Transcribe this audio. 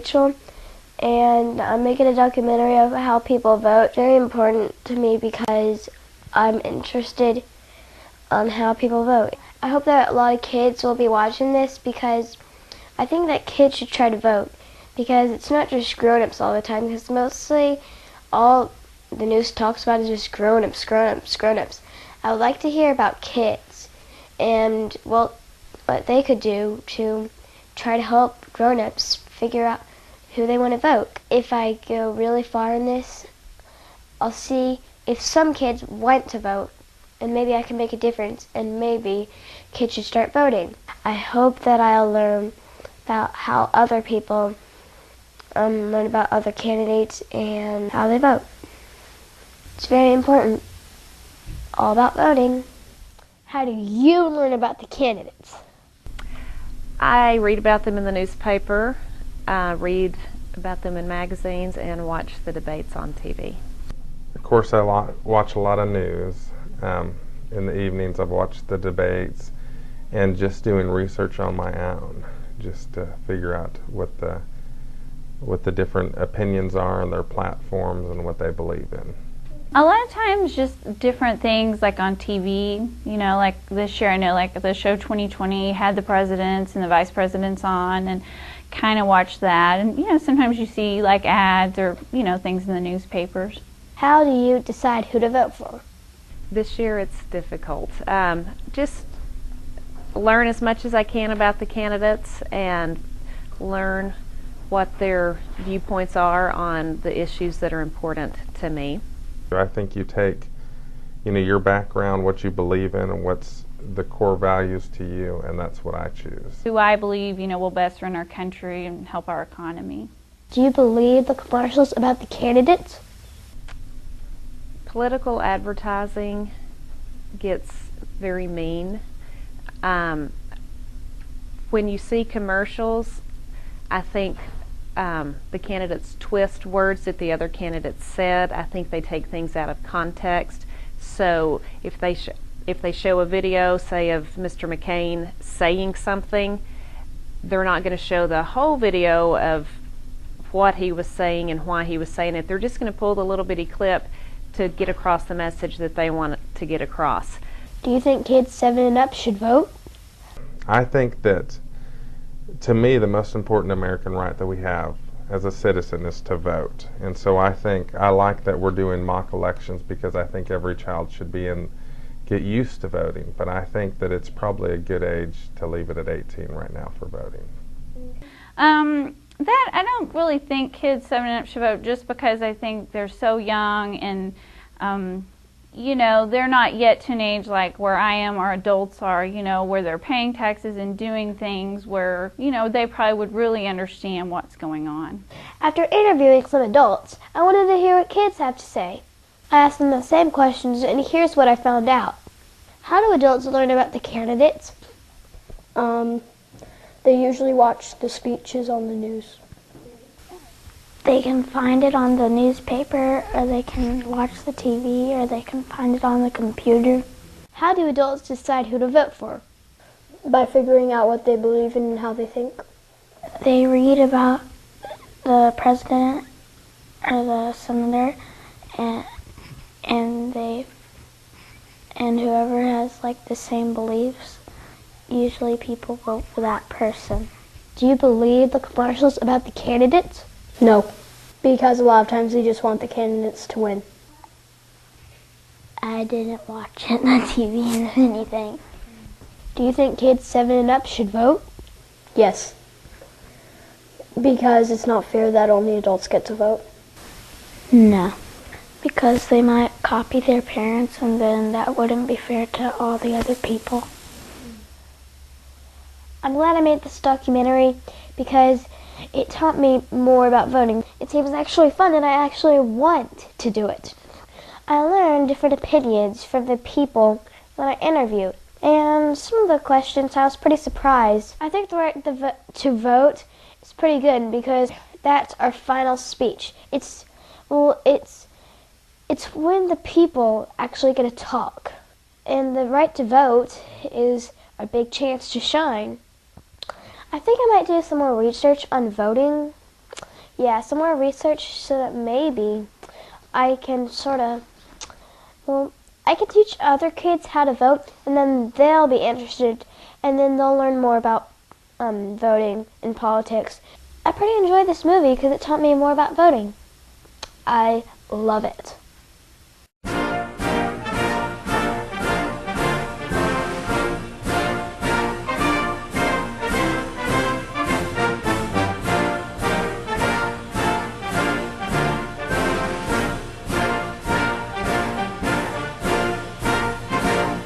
Rachel, and I'm making a documentary of how people vote. Very important to me because I'm interested on how people vote. I hope that a lot of kids will be watching this because I think that kids should try to vote, because it's not just grown-ups all the time, because mostly all the news talks about is just grown-ups, grown-ups, grown-ups. I would like to hear about kids and, well, what they could do to try to help grown-ups figure out who they want to vote. If I go really far in this, I'll see if some kids want to vote, and maybe I can make a difference, and maybe kids should start voting. I hope that I'll learn about how other people learn about other candidates and how they vote. It's very important. All about voting. How do you learn about the candidates? I read about them in the newspaper, read about them in magazines, and watch the debates on TV. Of course, I watch a lot of news. In the evenings, I've watched the debates and just doing research on my own, just to figure out what the different opinions are and their platforms and what they believe in. A lot of times just different things like on TV, you know, like this year I know like the show 2020 had the presidents and the vice presidents on, and kind of watch that. And, you know, sometimes you see like ads or, you know, things in the newspapers. How do you decide who to vote for? This year it's difficult. Just learn as much as I can about the candidates and learn what their viewpoints are on the issues that are important to me. I think you take, your background, what you believe in, and what's the core values to you, and that's what I choose. Who I believe, will best run our country and help our economy. Do you believe the commercials about the candidates? Political advertising gets very mean. When you see commercials, I think the candidates twist words that the other candidates said. I think they take things out of context. So if they show a video, say, of Mr. McCain saying something, they're not going to show the whole video of what he was saying and why he was saying it. They're just going to pull the little bitty clip to get across the message that they want to get across. Do you think kids 7 and up should vote? I think that, to me, the most important American right that we have as a citizen is to vote. And so I like that we're doing mock elections, because I think every child should get used to voting. But I think that it's probably a good age to leave it at 18 right now for voting. That I don't really think kids 7 and up should vote, just because I think they're so young and they're not yet to an age like where I am or adults are, where they're paying taxes and doing things where, they probably would really understand what's going on. After interviewing some adults, I wanted to hear what kids have to say. I asked them the same questions, and here's what I found out. How do adults learn about the candidates? They usually watch the speeches on the news. They can find it on the newspaper, or they can watch the TV, or they can find it on the computer. How do adults decide who to vote for? By figuring out what they believe in and how they think. They read about the president or the senator, and whoever has like the same beliefs, usually people vote for that person. Do you believe the commercials about the candidates? No, because a lot of times they just want the candidates to win. I didn't watch it on TV or anything. Do you think kids 7 and up should vote? Yes, because it's not fair that only adults get to vote. No, because they might copy their parents, and then that wouldn't be fair to all the other people. I'm glad I made this documentary because it taught me more about voting. It seems actually fun, and I actually want to do it. I learned different opinions from the people that I interviewed, and some of the questions I was pretty surprised. I think the right to vote is pretty good, because that's our final speech. It's when the people actually get to talk, and the right to vote is a big chance to shine. I think I might do some more research on voting, Yeah, some more research so that maybe I can I could teach other kids how to vote, and then they'll be interested, and then they'll learn more about voting and politics. I pretty enjoyed this movie because it taught me more about voting. I love it.